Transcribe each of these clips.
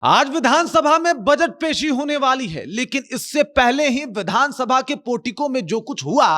आज विधानसभा में बजट पेशी होने वाली है, लेकिन इससे पहले ही विधानसभा के पोर्टिको में जो कुछ हुआ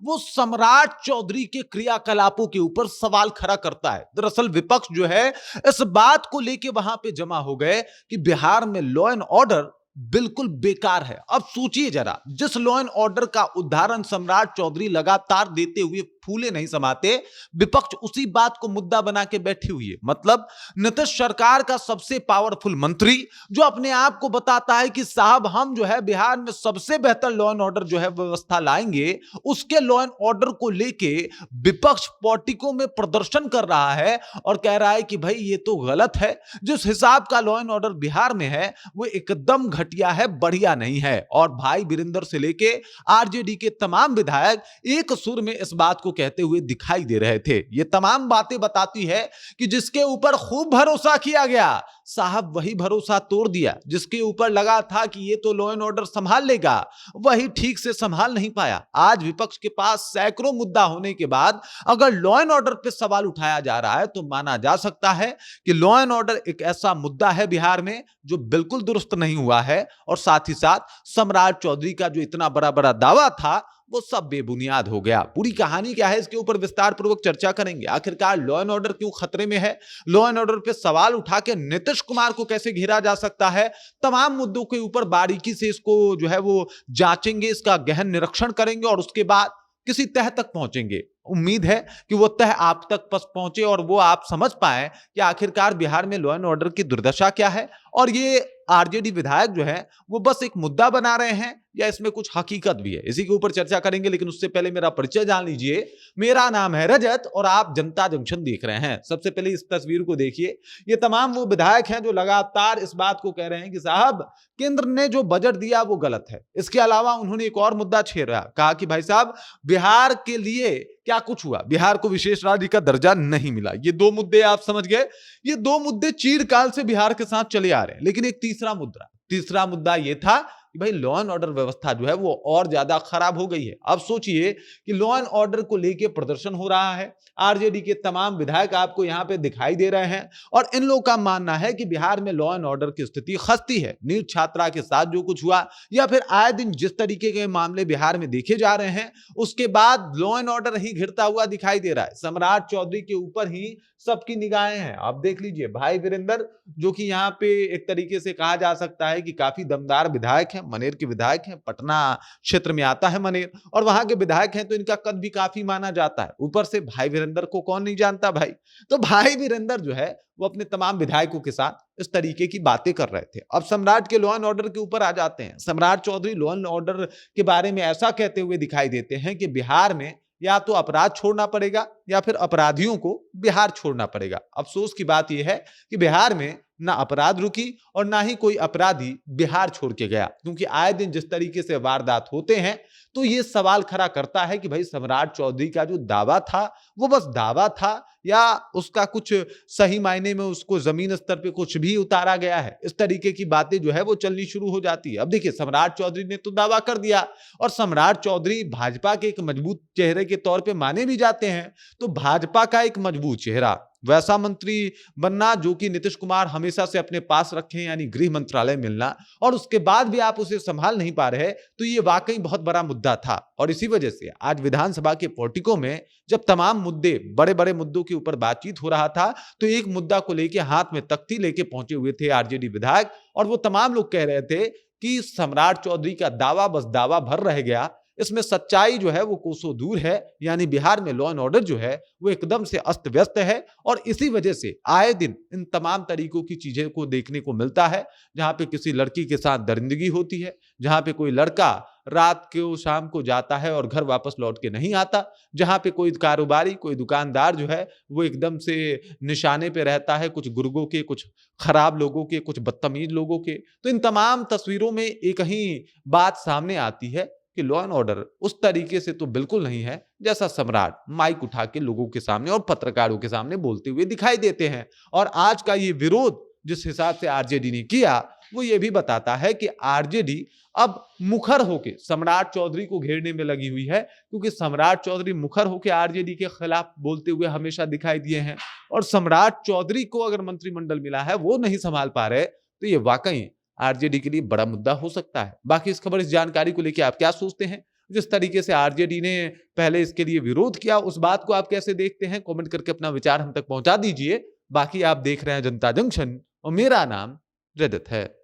वो सम्राट चौधरी के क्रियाकलापों के ऊपर सवाल खड़ा करता है। दरअसल विपक्ष जो है इस बात को लेके वहां पे जमा हो गए कि बिहार में लॉ एंड ऑर्डर बिल्कुल बेकार है। अब सोचिए जरा, जिस लॉ एंड ऑर्डर का उदाहरण सम्राट चौधरी लगातार देते हुए फूले नहीं समाते, विपक्ष उसी बात को मुद्दा बना के बैठी हुई है। मतलब नीतीश सरकार का सबसे पावरफुल मंत्री जो अपने आप को बताता है कि साहब हम जो है बिहार में सबसे बेहतर लॉ एंड ऑर्डर जो है व्यवस्था लाएंगे, उसके लॉ एंड ऑर्डर को लेके विपक्ष पोर्टिको में प्रदर्शन कर रहा है और कह रहा है कि भाई ये तो गलत है। जिस हिसाब का लॉ एंड ऑर्डर बिहार में है वो एकदम घटिया है, बढ़िया नहीं है। और भाई वीरेंद्र से लेके आरजेडी के तमाम विधायक एक सुर में इस बात को कहते हुए दिखाई दे रहे थे। ये तमाम बातें बताती है कि जिसके ऊपर खूब भरोसा किया गया, साहब वही भरोसा तोड़ दिया। जिसके ऊपर लगा था कि ये तो लॉ एंड ऑर्डर संभाल लेगा, वही ठीक से संभाल नहीं पाया। आज विपक्ष के पास सैकड़ों मुद्दा होने के बाद अगर लॉ एंड ऑर्डर पे सवाल उठाया जा रहा है तो माना जा सकता है कि लॉ एंड ऑर्डर एक ऐसा मुद्दा है बिहार में जो बिल्कुल दुरुस्त नहीं हुआ है। और साथ ही साथ सम्राट चौधरी का जो इतना बड़ा बड़ा दावा था वो सब बेबुनियाद हो गया। पूरी कहानी क्या है इसके ऊपर विस्तार पूर्वक चर्चा करेंगे। आखिरकार लॉ एंड ऑर्डर क्यों खतरे में है, लॉ एंड ऑर्डर पे सवाल उठा के नीतीश कुमार को कैसे घेरा जा सकता है, तमाम मुद्दों के ऊपर बारीकी से इसको जो है वो जांचेंगे, इसका गहन निरीक्षण करेंगे और उसके बाद किसी तह तक पहुंचेंगे। उम्मीद है कि वो तह आप तक पहुंचे और वो आप समझ पाए कि आखिरकार बिहार में लॉ एंड ऑर्डर की दुर्दशा क्या है और ये आरजेडी विधायक जो है वो बस एक मुद्दा बना रहे हैं या इसमें कुछ हकीकत भी है। इसी के ऊपर चर्चा करेंगे, लेकिन उससे पहले मेरा परिचय जान लीजिए। मेरा नाम है रजत और आप जनता जंक्शन देख रहे हैं। सबसे पहले इस तस्वीर को देखिए। ये तमाम वो विधायक हैं जो लगातार इस बात को कह रहे हैं कि साहब केंद्र ने जो बजट दिया वो गलत है। इसके अलावा उन्होंने एक और मुद्दा छेड़ा, कहा कि भाई साहब बिहार के लिए क्या कुछ हुआ, बिहार को विशेष राज्य का दर्जा नहीं मिला। ये दो मुद्दे आप समझ गए, ये दो मुद्दे चीरकाल से बिहार के साथ चले आ रहे हैं। लेकिन एक तीसरा मुद्दा ये था कि भाई लॉ एंड ऑर्डर व्यवस्था जो है वो और ज्यादा खराब हो गई है। अब सोचिए कि लॉ एंड ऑर्डर को लेके प्रदर्शन हो रहा है, आरजेडी के तमाम विधायक आपको यहां पे दिखाई दे रहे हैं और इन लोगों का मानना है कि बिहार में लॉ एंड ऑर्डर की स्थिति खस्ती है। नीट छात्रा के साथ जो कुछ हुआ या फिर आए दिन जिस तरीके के मामले बिहार में देखे जा रहे हैं, उसके बाद लॉ एंड ऑर्डर ही घिरता हुआ दिखाई दे रहा है। सम्राट चौधरी के ऊपर ही सबकी निगाहें हैं। आप देख लीजिए भाई वीरेंद्र, जो कि यहाँ पे एक तरीके से कहा जा सकता है कि काफी दमदार विधायक हैं, मनेर के विधायक हैं, पटना क्षेत्र में आता है मनेर और वहां के विधायक हैं, तो इनका कद भी काफी माना जाता है। ऊपर से भाई वीरेंद्र को कौन नहीं जानता भाई। तो भाई वीरेंद्र जो है वो अपने तमाम विधायकों के साथ इस तरीके की बातें कर रहे थे। अब सम्राट के लॉ एंड ऑर्डर के ऊपर आ जाते हैं। सम्राट चौधरी लॉ एंड ऑर्डर के बारे में ऐसा कहते हुए दिखाई देते हैं कि बिहार में या तो अपराध छोड़ना पड़ेगा या फिर अपराधियों को बिहार छोड़ना पड़ेगा। अफसोस की बात यह है कि बिहार में ना अपराध रुकी और ना ही कोई अपराधी बिहार छोड़ के गया, क्योंकि आए दिन जिस तरीके से वारदात होते हैं तो ये सवाल खड़ा करता है कि भाई सम्राट चौधरी का जो दावा था वो बस दावा था या उसका कुछ सही मायने में उसको जमीन स्तर पे कुछ भी उतारा गया है। इस तरीके की बातें जो है वो चलनी शुरू हो जाती है। अब देखिए सम्राट चौधरी ने तो दावा कर दिया और सम्राट चौधरी भाजपा के एक मजबूत चेहरे के तौर पे माने भी जाते हैं, तो भाजपा का एक मजबूत चेहरा वैसा मंत्री बनना जो कि नीतीश कुमार हमेशा से अपने पास रखे, यानी गृह मंत्रालय मिलना, और उसके बाद भी आप उसे संभाल नहीं पा रहे, तो ये वाकई बहुत बड़ा मुद्दा था। और इसी वजह से आज विधानसभा के पोर्टिको में जब तमाम मुद्दे, बड़े बड़े मुद्दों के ऊपर बातचीत हो रहा था, तो एक मुद्दा को लेके हाथ में तख्ती लेके पहुंचे हुए थे आरजेडी विधायक और वो तमाम लोग कह रहे थे कि सम्राट चौधरी का दावा बस दावा भर रह गया, इसमें सच्चाई जो है वो कोसों दूर है। यानी बिहार में लॉ एंड ऑर्डर जो है वो एकदम से अस्त व्यस्त है और इसी वजह से आए दिन इन तमाम तरीकों की चीजें को देखने को मिलता है, जहां पे किसी लड़की के साथ दरिंदगी होती है, जहां पे कोई लड़का रात को शाम को जाता है और घर वापस लौट के नहीं आता, जहां पे कोई कारोबारी, कोई दुकानदार जो है वो एकदम से निशाने पे रहता है, कुछ गुर्गों के, कुछ खराब लोगों के, कुछ बदतमीज लोगों के। तो इन तमाम तस्वीरों में एक ही बात सामने आती है कि लॉ एंड ऑर्डर उस तरीके से तो बिल्कुल नहीं है जैसा सम्राट माइक उठा के लोगों के सामने और पत्रकारों के सामने बोलते हुए दिखाई देते हैं। और आज का ये विरोध जिस हिसाब से आरजेडी ने किया वो ये भी बताता है कि आरजेडी अब मुखर होके सम्राट चौधरी को घेरने में लगी हुई है, क्योंकि सम्राट चौधरी मुखर होके आरजेडी के खिलाफ बोलते हुए हमेशा दिखाई दिए हैं और सम्राट चौधरी को अगर मंत्रिमंडल मिला है वो नहीं संभाल पा रहे, तो ये वाकई आरजेडी के लिए बड़ा मुद्दा हो सकता है। बाकी इस खबर, इस जानकारी को लेकर आप क्या सोचते हैं? जिस तरीके से आरजेडी ने पहले इसके लिए विरोध किया, उस बात को आप कैसे देखते हैं? कमेंट करके अपना विचार हम तक पहुंचा दीजिए। बाकी आप देख रहे हैं जनता जंक्शन और मेरा नाम रजत है।